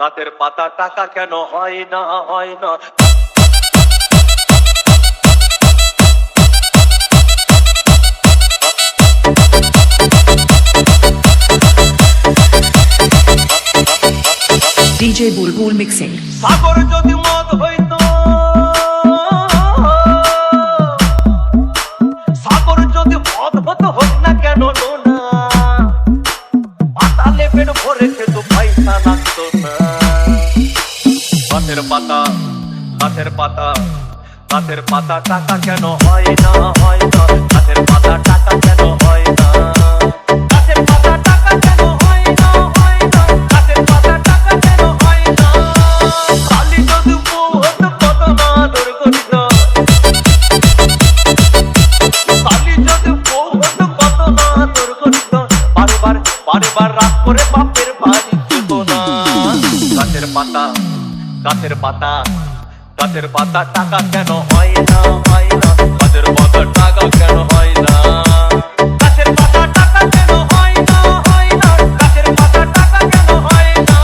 গাছের পাতা টাকা কেন হয় না হয় না। DJ Bulbul mixing. সাগর যদি মদ হইতো, সাগর যদি মদ হতো হোক না কেন না, পাতালে পেট ভরে খেত পয়সা লাগতো না। গাছের পাতা গাছের পাতা গাছের পাতা টাকা কেন হয় না হয় না। গাছের পাতা টাকা কেন হয় না। গাছের পাতা টাকা কেন হয় না হয় না। গাছের পাতা টাকা কেন হয় না। খালি যদি বউ হতো কত না আদর করিত। খালি যদি বউ হতো কত না আদর করিত। বারবার রাত করে বাপের বাড়ি যেত না। গাছের পাতা গাছের পাতা গাছের পাতা টাকা কেন হয় না হয় না। গাছের পাতা টাকা কেন হয় না। গাছের পাতা টাকা কেন হয় না হয় না। গাছের পাতা টাকা কেন হয় না।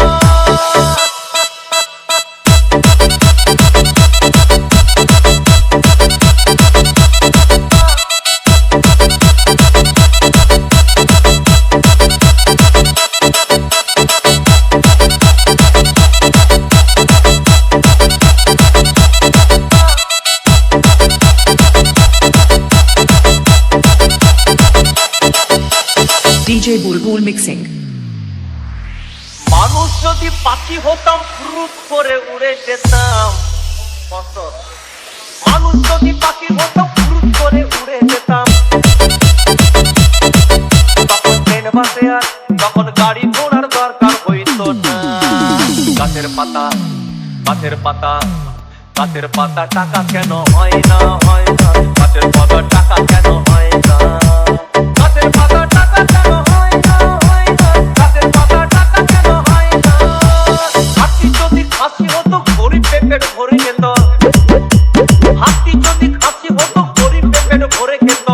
DJ Bulbul mixing. মানুষ যদি পাখি হতাম ফুরুত করে উড়ে যেতাম। মানুষ যদি পাখি হতাম ফুরুত করে উড়ে যেতাম। তখন ট্রেন বাসে আর তখন গাড়ি ঘোড়ার দরকার হইতো না। গাছের পাতা গাছের পাতা গাছের পাতা টাকা কেন হয় না হয় না। গাছের পাতা টাকা কেন হয় না। গাছের পাতা টাকা কেন হয় না হয় না। গাছের পাতা টাকা কেন হয় না। হাতি যদি খাসি হতো গরিব পেট ভরে খেত। হাতি যদি খাসি হতো গরিব পেট ভরে খেত।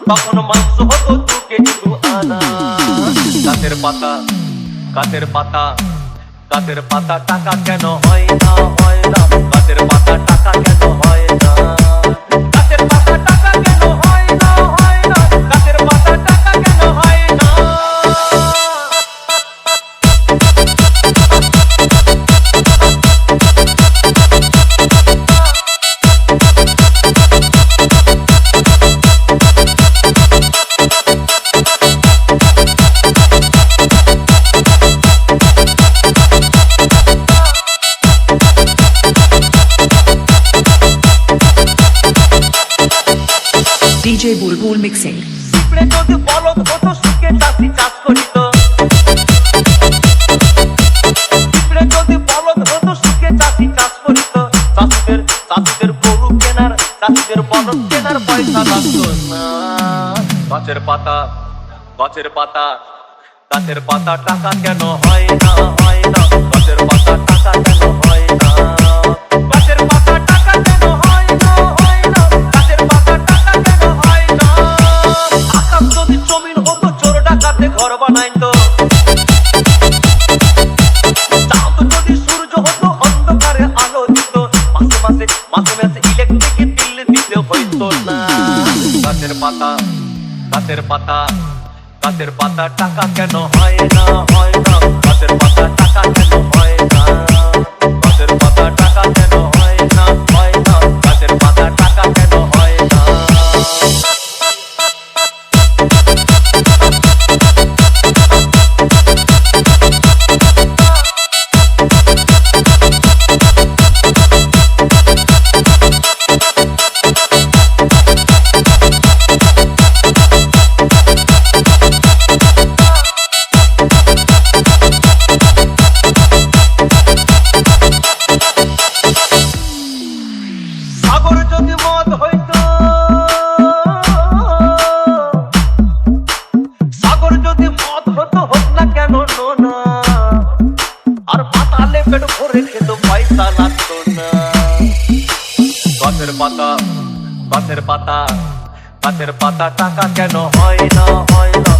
তখন মাংস হতো 2 কেজি 2 আনা। গাছের পাতা গাছের পাতা গাছের পাতা টাকা কেন হয় না হয় না। গাছের পাতা টাকা কেন হয় না। গাছের পাতা টাকা কেন হয় না হয় না। গাছের পাতা টাকা কেন হয় না। DJ Bulbul mixing. পিঁপড়ে যদি বলদ হতো সুখে চাষি চাষ করিত। পিঁপড়ে যদি বলদ হতো সুখে চাষি চাষ করিত। চাষিদের গরু কেনার চাষিদের বলদ কেনার পয়সা লাগতো না। গাছের পাতা গাছের পাতা গাছের পাতা টাকা কেন হয় না হয় না। গাছের পাতা টাকা কেন হয় না। গাছের পাতা টাকা কেন হয় না হয় না। গাছের পাতা টাকা কেন হয় না। আকাশ যদি জমিন হতো চোর ডাকাতে ঘর বানাইতো। চাঁদ যদি সূর্য হতো অন্ধকারে আলো দিত। মাসে মাসে ইলেকট্রিক বিল দিতে হইতো না। গাছের পাতা গাছের পাতা গাছের পাতা টাকা কেন হয় না হয় না। গাছের পাতা টাকা কেন হয় না। গাছের পাতা টাকা কেন হয় না হয় না। গাছের পাতা টাকা কেন হয় না। সাগর যদি মদ হইতো, সাগর যদি মদ হতো হোক না কেন না। আর পাতালে পেট ভরে খেত পয়সা লাগতো না। গাছের পাতা গাছের পাতা গাছের পাতা টাকা কেন হয় না হয় না।